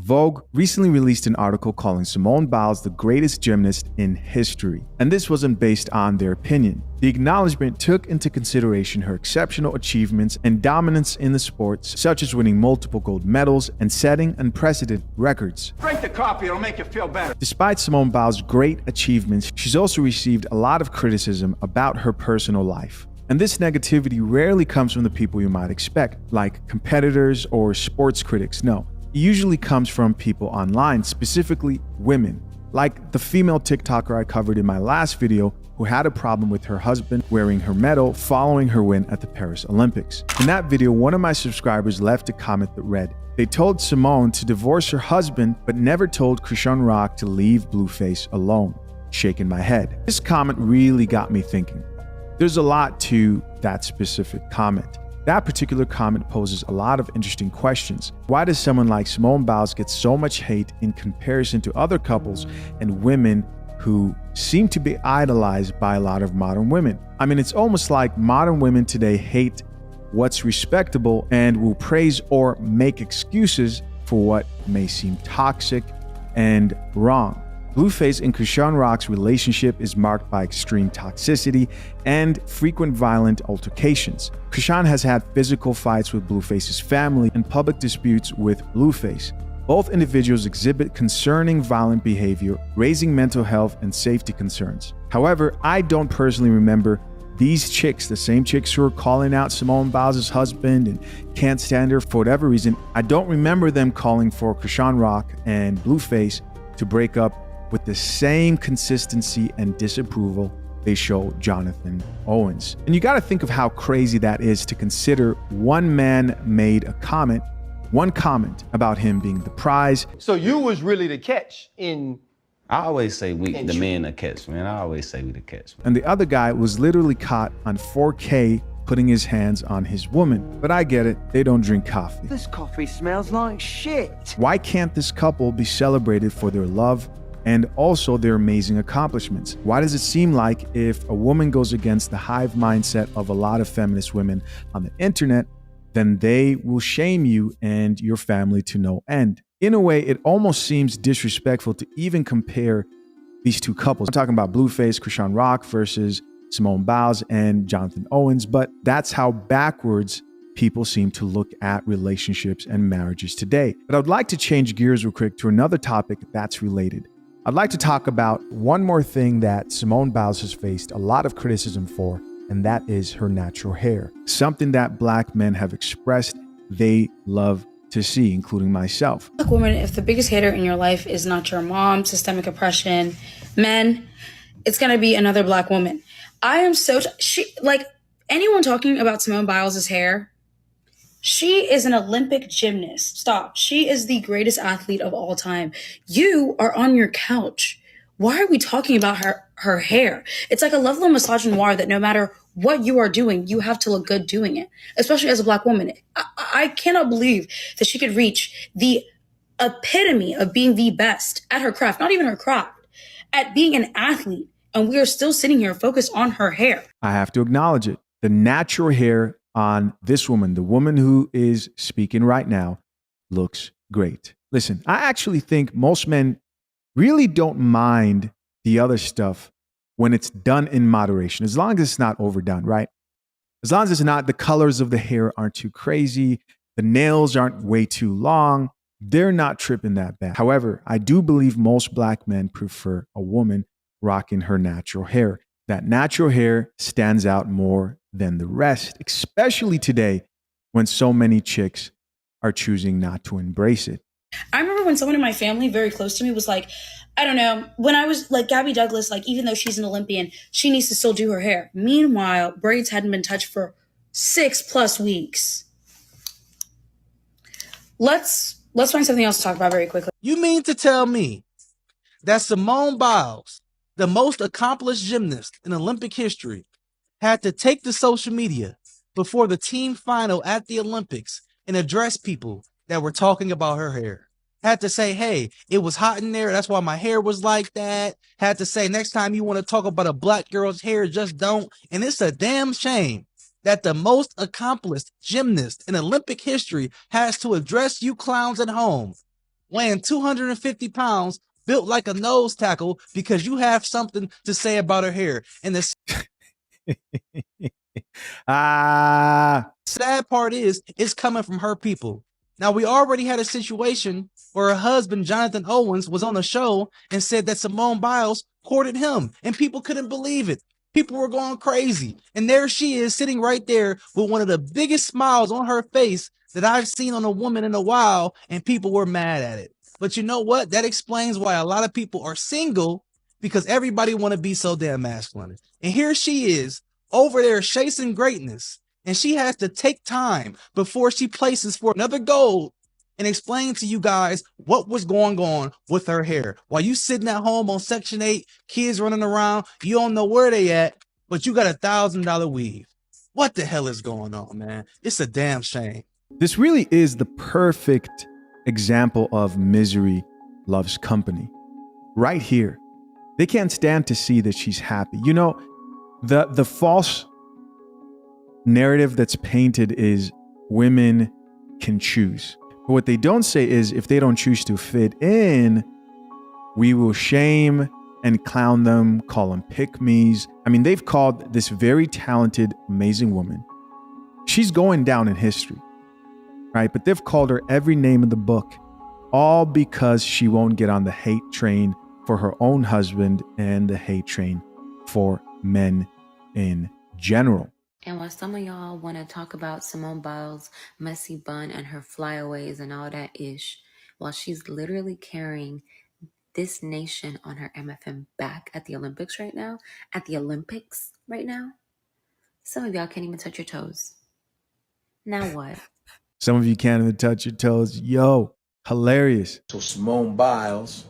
Vogue recently released an article calling Simone Biles the greatest gymnast in history, and this wasn't based on their opinion. The acknowledgement took into consideration her exceptional achievements and dominance in the sports, such as winning multiple gold medals and setting unprecedented records. Drink the coffee, it'll make you feel better. Despite Simone Biles' great achievements, she's also received a lot of criticism about her personal life. And this negativity rarely comes from the people you might expect, like competitors or sports critics. No. It usually comes from people online, specifically women, like the female TikToker I covered in my last video who had a problem with her husband wearing her medal following her win at the Paris Olympics. In that video, one of my subscribers left a comment that read, "They told Simone to divorce her husband, but never told Chrisean Rock to leave Blueface alone." Shaking my head. This comment really got me thinking. There's a lot to that specific comment. That particular comment poses a lot of interesting questions. Why does someone like Simone Biles get so much hate in comparison to other couples and women who seem to be idolized by a lot of modern women? I mean, it's almost like modern women today hate what's respectable and will praise or make excuses for what may seem toxic and wrong. Blueface and Chrisean Rock's relationship is marked by extreme toxicity and frequent violent altercations. Chrisean has had physical fights with Blueface's family and public disputes with Blueface. Both individuals exhibit concerning violent behavior, raising mental health and safety concerns. However, I don't personally remember these chicks, the same chicks who are calling out Simone Biles' husband and can't stand her for whatever reason, I don't remember them calling for Chrisean Rock and Blueface to break up with the same consistency and disapproval they show Jonathan Owens. And you got to think of how crazy that is to consider one man made one comment about him being the prize. So you was really the catch in... I always say the men the catch, man. I always say we the catch. And the other guy was literally caught on 4K putting his hands on his woman. But I get it, they don't drink coffee. This coffee smells like shit. Why can't this couple be celebrated for their love and also their amazing accomplishments? Why does it seem like if a woman goes against the hive mindset of a lot of feminist women on the internet, then they will shame you and your family to no end? In a way, it almost seems disrespectful to even compare these two couples. I'm talking about Blueface, Chrisean Rock versus Simone Biles and Jonathan Owens, but that's how backwards people seem to look at relationships and marriages today. But I'd like to change gears real quick to another topic that's related. I'd like to talk about one more thing that Simone Biles has faced a lot of criticism for, and that is her natural hair. Something that Black men have expressed they love to see, including myself. Black woman, if the biggest hater in your life is not your mom, systemic oppression, men, it's gonna be another Black woman. I am so, anyone talking about Simone Biles' hair, she is an Olympic gymnast. Stop. She is the greatest athlete of all time. You are on your couch. Why are we talking about her hair? It's like a level of misogynoir that no matter what you are doing, you have to look good doing it, especially as a Black woman. I cannot believe that she could reach the epitome of being the best at her craft, not even her craft, at being an athlete. And we are still sitting here focused on her hair. I have to acknowledge it. The natural hair on this woman, the woman who is speaking right now, looks great. Listen, I actually think most men really don't mind the other stuff when it's done in moderation, as long as it's not overdone, right? As long as it's not, the colors of the hair aren't too crazy, the nails aren't way too long, they're not tripping that bad. However, I do believe most Black men prefer a woman rocking her natural hair. That natural hair stands out more than the rest, especially today when so many chicks are choosing not to embrace it. I remember when someone in my family very close to me was like, I don't know, when I was like Gabby Douglas, like even though she's an Olympian, she needs to still do her hair. Meanwhile, braids hadn't been touched for 6+ weeks. Let's find something else to talk about very quickly. You mean to tell me that Simone Biles, the most accomplished gymnast in Olympic history, had to take to social media before the team final at the Olympics and address people that were talking about her hair? Had to say, hey, it was hot in there, that's why my hair was like that. Had to say, next time you want to talk about a Black girl's hair, just don't. And it's a damn shame that the most accomplished gymnast in Olympic history has to address you clowns at home weighing 250 pounds, built like a nose tackle because you have something to say about her hair. And the sad part is, it's coming from her people. Now, we already had a situation where her husband, Jonathan Owens, was on the show and said that Simone Biles courted him, and people couldn't believe it. People were going crazy. And there she is sitting right there with one of the biggest smiles on her face that I've seen on a woman in a while, and people were mad at it. But you know what? That explains why a lot of people are single, because everybody want to be so damn masculine. And here she is over there chasing greatness, and she has to take time before she places for another gold and explain to you guys what was going on with her hair. While you sitting at home on Section 8, kids running around, you don't know where they at, but you got $1,000 weave. What the hell is going on, man? It's a damn shame. This really is the perfect example of misery loves company. Right here. They can't stand to see that she's happy. You know, the false narrative that's painted is women can choose. But what they don't say is if they don't choose to fit in, we will shame and clown them, call them pick-me's. I mean, they've called this very talented, amazing woman. She's going down in history, right? But they've called her every name in the book, all because she won't get on the hate train for her own husband and the hate train for men in general. And while some of y'all want to talk about Simone Biles' messy bun and her flyaways and all that ish, while she's literally carrying this nation on her MFM back at the Olympics right now, some of y'all can't even touch your toes. Now what? Some of you can't even touch your toes. Yo, hilarious. So Simone Biles,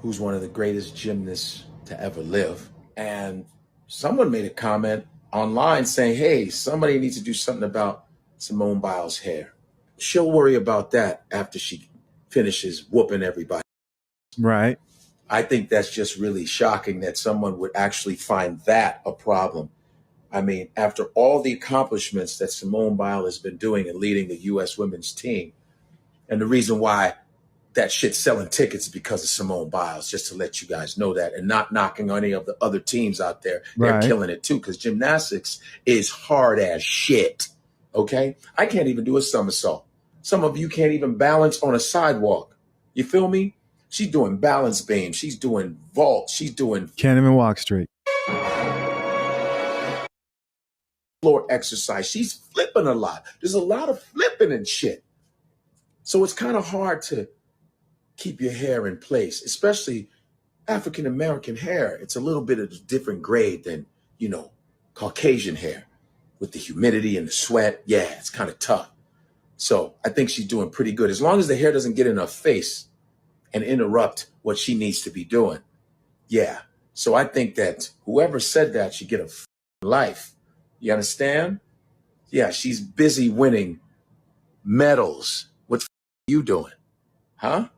who's one of the greatest gymnasts to ever live, and someone made a comment online saying, hey, somebody needs to do something about Simone Biles' hair. She'll worry about that after she finishes whooping everybody. Right. I think that's just really shocking that someone would actually find that a problem. I mean, after all the accomplishments that Simone Biles has been doing and leading the U.S. women's team, and the reason why that shit's selling tickets because of Simone Biles, just to let you guys know that, and not knocking on any of the other teams out there. They're Right. killing it too, because gymnastics is hard as shit, okay? I can't even do a somersault. Some of you can't even balance on a sidewalk. You feel me? She's doing balance beams. She's doing vaults. She's doing Can't even walk straight. floor exercise. She's flipping a lot. There's a lot of flipping and shit. So it's kind of hard to keep your hair in place, especially African-American hair. It's a little bit of a different grade than, you know, Caucasian hair with the humidity and the sweat. Yeah, it's kind of tough. So I think she's doing pretty good. As long as the hair doesn't get in her face and interrupt what she needs to be doing. Yeah. So I think that whoever said that should get a life. You understand? Yeah, she's busy winning medals. What you doing? Huh?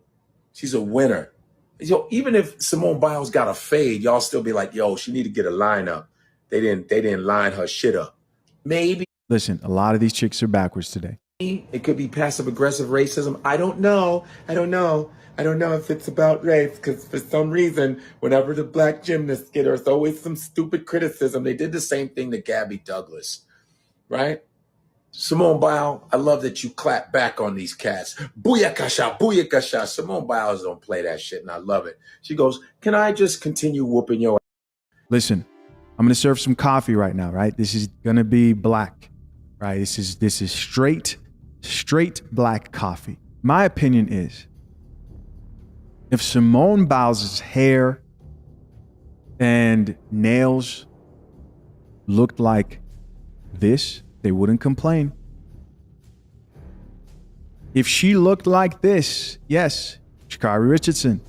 She's a winner. Yo, even if Simone Biles got a fade, y'all still be like, yo, she need to get a line up. They didn't line her shit up. Maybe. Listen, a lot of these chicks are backwards today. It could be passive aggressive racism. I don't know if it's about race, because for some reason, whenever the black gymnasts get her, it's always some stupid criticism. They did the same thing to Gabby Douglas, right? Simone Biles, I love that you clap back on these cats. Booyakasha, booyakasha. Simone Biles don't play that shit, and I love it. She goes, can I just continue whooping your ass? Listen, I'm going to serve some coffee right now, right? This is going to be black, right? This is straight black coffee. My opinion is, if Simone Biles' hair and nails looked like this, they wouldn't complain. If she looked like this, yes, Sha'Carri Richardson,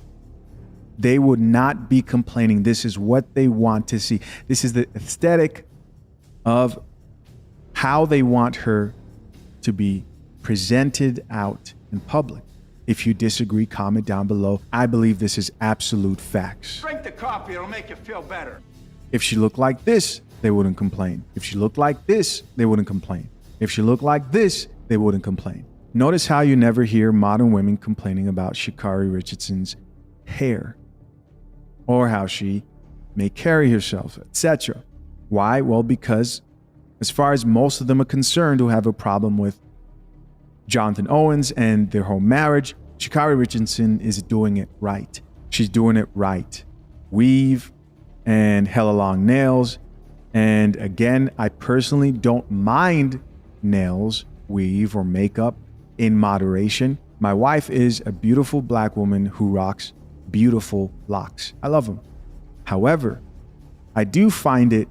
they would not be complaining. This is what they want to see. This is the aesthetic of how they want her to be presented out in public. If you disagree, comment down below. I believe this is absolute facts. Drink the coffee, it'll make you feel better. If she looked like this, they wouldn't complain. If she looked like this, they wouldn't complain. If she looked like this, they wouldn't complain. Notice how you never hear modern women complaining about Sha'Carri Richardson's hair or how she may carry herself, etc. Why? Well, because as far as most of them are concerned who have a problem with Jonathan Owens and their whole marriage, Sha'Carri Richardson is doing it right. She's doing it right. Weave and hella long nails. And again, I personally don't mind nails, weave, or makeup in moderation. My wife is a beautiful black woman who rocks beautiful locks. I love them. However, I do find it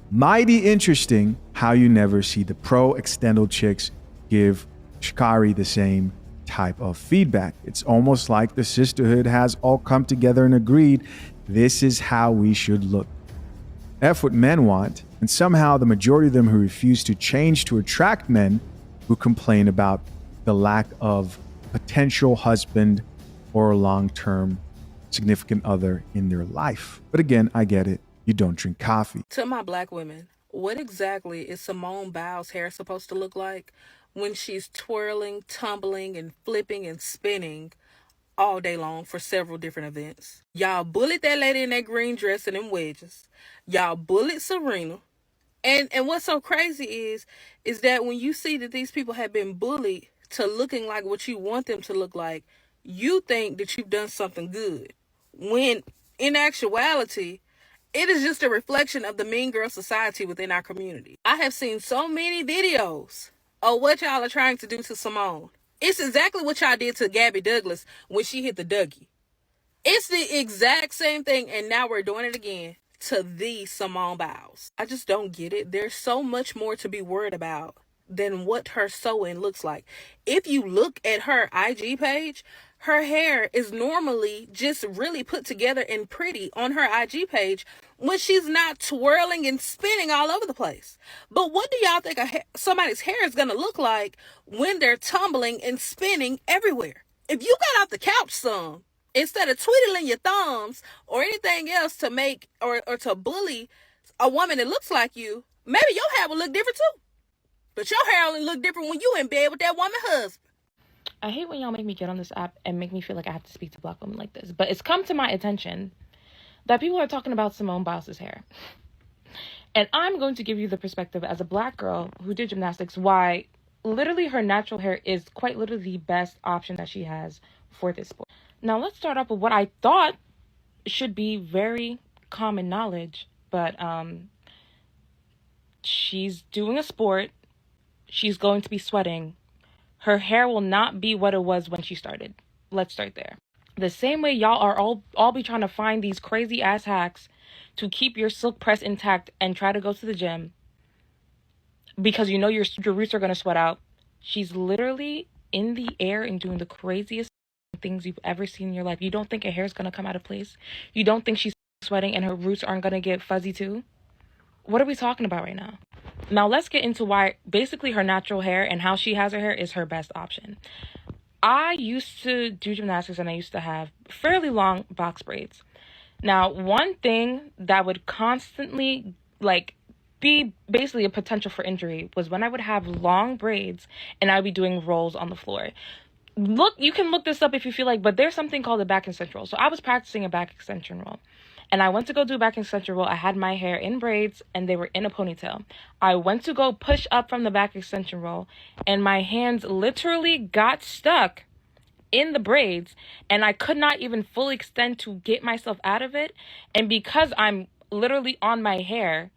mighty interesting how you never see the pro extendo chicks give Sha'Carri the same type of feedback. It's almost like the sisterhood has all come together and agreed this is how we should look. F what men want, and somehow the majority of them who refuse to change to attract men who complain about the lack of potential husband or long-term significant other in their life. But again, I get it. You don't drink coffee. To my black women, what exactly is Simone Biles' hair supposed to look like when she's twirling, tumbling, and flipping and spinning all day long for several different events? Y'all bullied that lady in that green dress and them wedges. Y'all bullied Serena. And what's so crazy is that when you see that these people have been bullied to looking like what you want them to look like, you think that you've done something good. When in actuality, it is just a reflection of the mean girl society within our community. I have seen so many videos of what y'all are trying to do to Simone. It's exactly what y'all did to Gabby Douglas when she hit the Dougie. It's the exact same thing, and now we're doing it again to the Simone Biles. I just don't get it. There's so much more to be worried about than what her sewing looks like. If you look at her IG page, her hair is normally just really put together and pretty on her IG page when she's not twirling and spinning all over the place. But what do y'all think somebody's hair is going to look like when they're tumbling and spinning everywhere? If you got off the couch some, instead of twiddling your thumbs or anything else to make or to bully a woman that looks like you, maybe your hair will look different too. But your hair only look different when you in bed with that woman's husband. I hate when y'all make me get on this app and make me feel like I have to speak to black women like this. But it's come to my attention that people are talking about Simone Biles' hair. And I'm going to give you the perspective as a black girl who did gymnastics why literally her natural hair is quite literally the best option that she has for this sport. Now let's start off with what I thought should be very common knowledge. But she's doing a sport. She's going to be sweating. Her hair will not be what it was when she started. Let's start there. The same way y'all are all be trying to find these crazy ass hacks to keep your silk press intact and try to go to the gym because you know your roots are going to sweat out. She's literally in the air and doing the craziest things you've ever seen in your life. You don't think her hair is going to come out of place? You don't think she's sweating and her roots aren't going to get fuzzy too? What are we talking about right now? Now let's get into why basically her natural hair and how she has her hair is her best option. I used to do gymnastics and I used to have fairly long box braids. Now, one thing that would constantly be basically a potential for injury was when I would have long braids and I'd be doing rolls on the floor. Look, you can look this up if you feel like, but there's something called a back extension roll. So I was practicing a back extension roll. And I went to go do a back extension roll. I had my hair in braids and they were in a ponytail. I went to go push up from the back extension roll and my hands literally got stuck in the braids and I could not even fully extend to get myself out of it. And because I'm literally on my hair,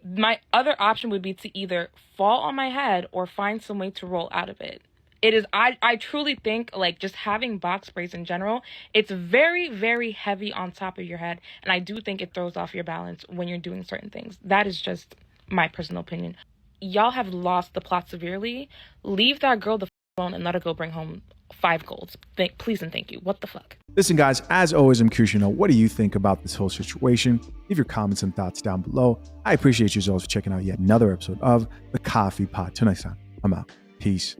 my other option would be to either fall on my head or find some way to roll out of it. It is, I truly think just having box braids in general, it's very, very heavy on top of your head. And I do think it throws off your balance when you're doing certain things. That is just my personal opinion. Y'all have lost the plot severely. Leave that girl the alone and let her go bring home 5 golds. Please and thank you. What the fuck? Listen, guys, as always, I'm curious to know, what do you think about this whole situation? Leave your comments and thoughts down below. I appreciate you as always for checking out yet another episode of The Coffee Pot. Till next time, I'm out. Peace.